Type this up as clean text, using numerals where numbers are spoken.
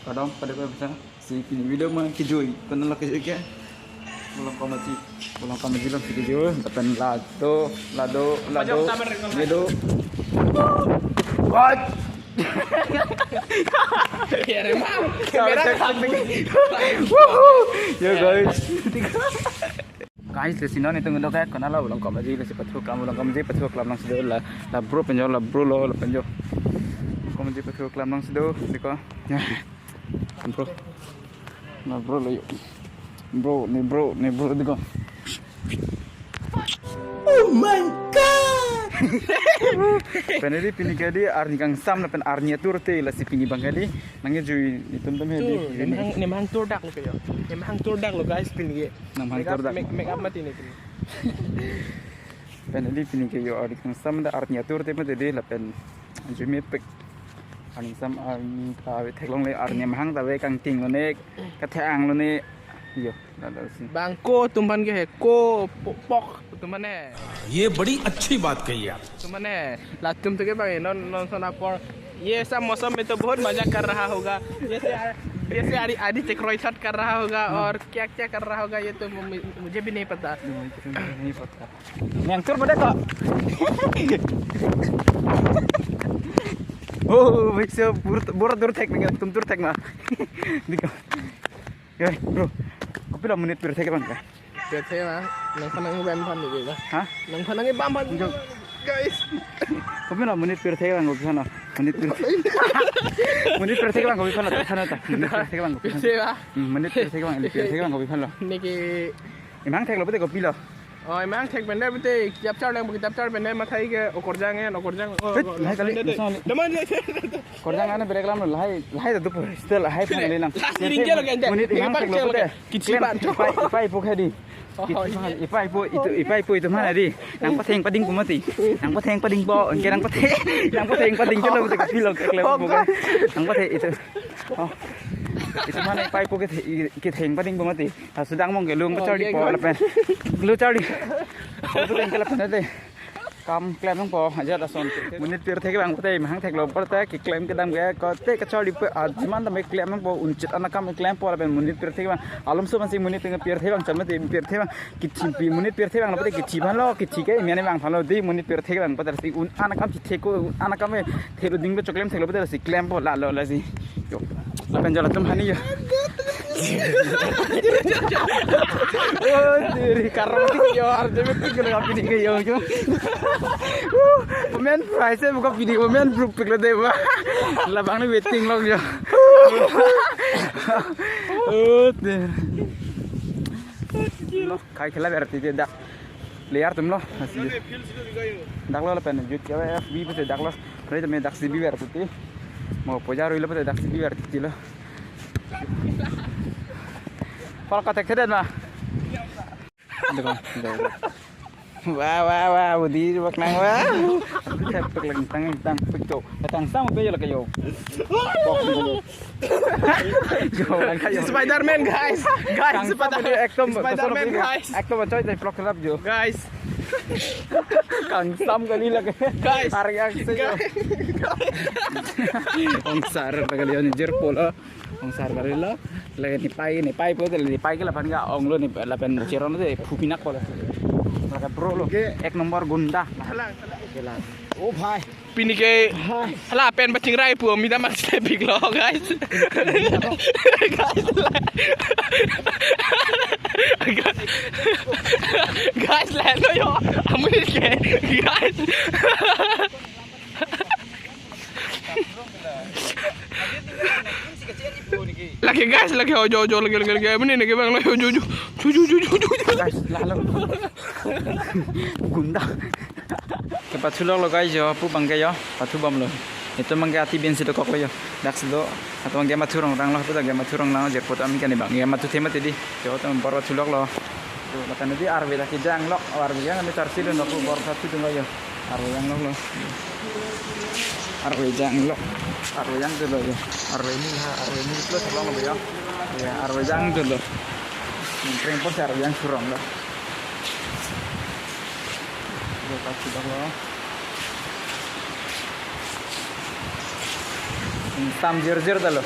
Kadang pada bisa si video mah kijui, kena lah kijui ke. Pulang kamaji lah kijui, tapi lado, video. What? Ya memang. Ya guys. Guys, di sini nih tunggu dok ya, kena lah ulang kamaji lah si patro kelam nang sudah lah bro penjol lah bro lo penjol. Kamaji patro kelam nang sudah, diko. Ya. Bro, nah bro lo yuk, nih bro diko. Oh my god! Penadi pini kadi arni kang sam na pen arni turte la si pini bangkali nange jui itum tum hedi. Nemang tur dak lo kayo. Nemang tur dak lo guys pini. Namang tur dak. Make up mati ni pini. Penadi pini kayo arni kang sam na arni turte mati de la pen jui me pek. Arni sam arni tawe teklong le arni mahang tawe kang ting lo ne katheang lo ne. Yo, दादा सी Bangko तुम्हान के है को पॉक तुम्हान है ये बड़ी अच्छी बात कही आप तुम्हान है लातुम तो के बारे नॉन सोना पर ये सब मौसम में तो बहुत मजा कर रहा होगा जैसे आदि टेक्रोई शॉट कर रहा होगा और क्या क्या कर रहा होगा ये तो मुझे भी नहीं पता yang tur pada kok oh bisa bur tur tek nih tum tur tek mah diko ya bro kopi lah menit tur tek bang Biasa lah, nang panang bampan ni kita. hah Nang panang bampan guys. kopi lah menit tur tek bang kopi sana menit tur tek bang kopi sana sana tak menit tur tek bang kopi Biasa lah. menit tur tek bang kopi sana Ni ke emang tek lo betul kopi lo oh emang tek benda betul kitab car yang kitab car benda matai ke okor jang. Lahai kali Deman ni. Korjang ana bere kalam lahai tu pur still lahai phang lelang Ringke lo kan. menit emang tek lo betul Kicipan. ipai po khadi ipai po itu mana di nang pateng pading po mati nang pateng pading po engke nang pateng pading ke lo betul kopi lo tek lo bukan nang pateng itu oh itu mana ipai po ke theng pading po mati sedang mong ke lung ko chari po lapen lu chari itu engke lapen ade kam klaim nang po aja da son menit pir thek bang pate mahang thek lo pate ki klaim ke dam ge ko te ka chori pe ajiman da me klaim nang po uncit ana kam klaim po la ben menit pir thek bang alum so ban si menit nge pir thek bang cham te pir thek bang ki chi menit pir thek bang la pate ki chi ban lo ki chi ke mene bang phalo di menit pir thek bang pate si un ana kam chi thek ko ana kam me thek lo ding be choklem thek lo pate si klaim po la lo la si yo la ben jala tum hani yo oh diri karoti yo arde me pikir ngapi ni ke yo Pemain price buka video pemain grup pikir deh wah labang ni waiting log yo lo kai khela berarti tidak liar tum lo masih dak lo pen jut ya FB pe dak lo re me dak CB berarti mau pojar lo pe dak CB berarti lo kalau kata kedan mah wah budi bak nang wah tepek lang tang picto tang sama bejo la kayo Spider-Man guys. Spider-Man guys. Acto coy tay vlog rap jo Guys. kang sam kali la Guys. harga seyo ong sar kali on jerpolo ong sar kali la lagi ni pai po ni pai ke la pan ga ong lo ni la pen cheron de pupinak ko la Maka bro lo, ek nomor gunda. Oh bhai, Pini ke hala pen bacing rai pu minta mas big lo guys. Guys lah lo yo, ambil ke guys. Lagi guys lagi ojo lagi mana ni bang lo ojo guys, lalu gunda. Kepat sulok lo guys yo, pu bangke yo, patu bam lo. Itu mangke ati bensin to kok lo yo. Dak selo atau mangke maturong rang lo, pu dak maturong lang jer pot ami kan bang. Ya matu tema tadi. Yo tam bor sulok lo. Tu makan di arbe dak jang lo, arbe yang ami tarsi lo pu bor satu tu lo yo. Arbe yang lo. Arbe jang lo. Arbe yang tu lo yo. Arbe ini plus lo yo. Ya arbe yang tu lo. Kering pos arbe yang surong lo. Kasih dah Tam jir dah lo.